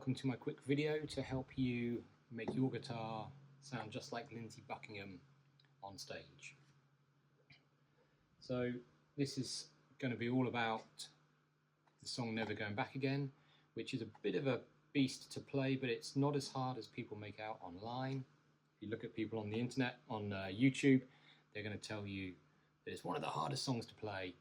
welcome to my quick video to help you make your guitar sound just like Lindsey Buckingham on stage. So this is going to be all about the song Never Going Back Again, which is a bit of a beast to play, but it's not as hard as people make out online. If you look at people on the internet, on YouTube, they're going to tell you that it's one of the hardest songs to play.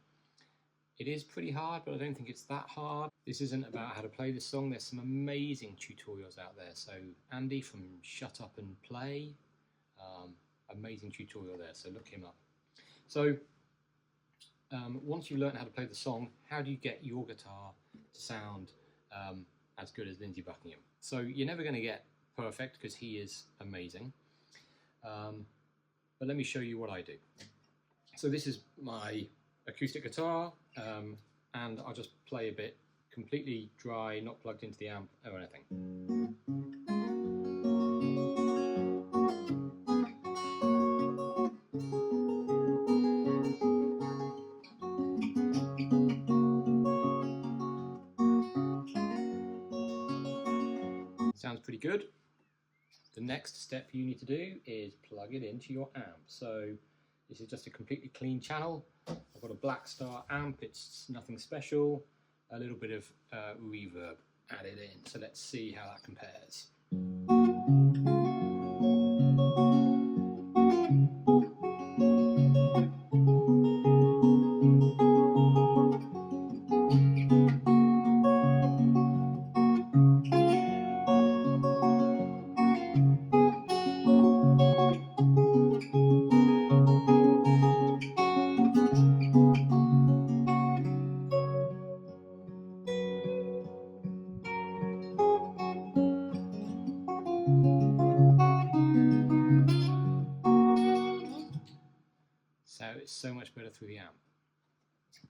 It is pretty hard, but I don't think it's that hard. This isn't about how to play this song. There's some amazing tutorials out there. So Andy from Shut Up and Play, amazing tutorial there, so look him up. So once you've learned how to play the song, how do you get your guitar to sound as good as Lindsey Buckingham? So you're never going to get perfect because he is amazing. But let me show you what I do. So this is my acoustic guitar, and I'll just play a bit completely dry, not plugged into the amp or anything. Sounds pretty good. The next step you need to do is plug it into your amp. So this is just a completely clean channel. I've got a Blackstar Amp, it's nothing special, a little bit of reverb added in. So let's see how that compares. So it's so much better through the amp.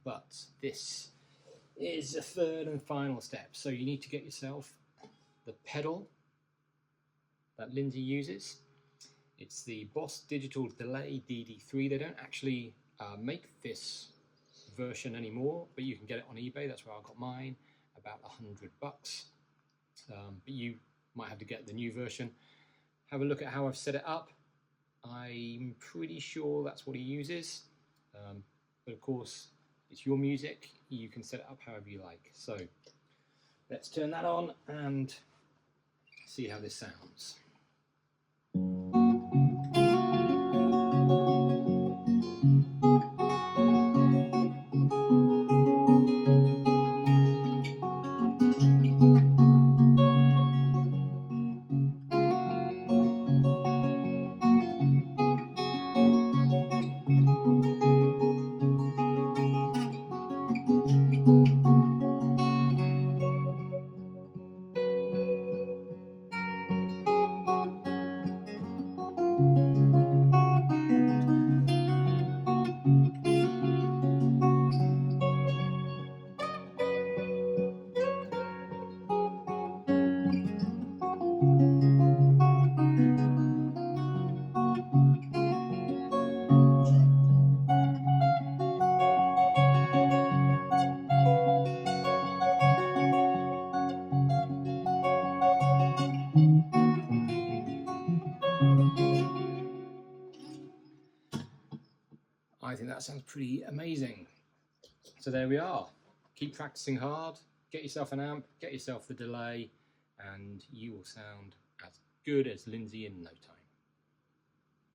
But this is the third and final step. So you need to get yourself the pedal that Lindsey uses. It's the Boss Digital Delay DD3. They don't actually make this version anymore, but you can get it on eBay. That's where I got mine, about $100. But you might have to get the new version. Have a look at how I've set it up. I'm pretty sure that's what he uses, but of course it's your music, you can set it up however you like. So let's turn that on and see how this sounds. I think that sounds pretty amazing. So there we are. Keep practicing hard, get yourself an amp, get yourself the delay, and you will sound as good as Lindsey in no time.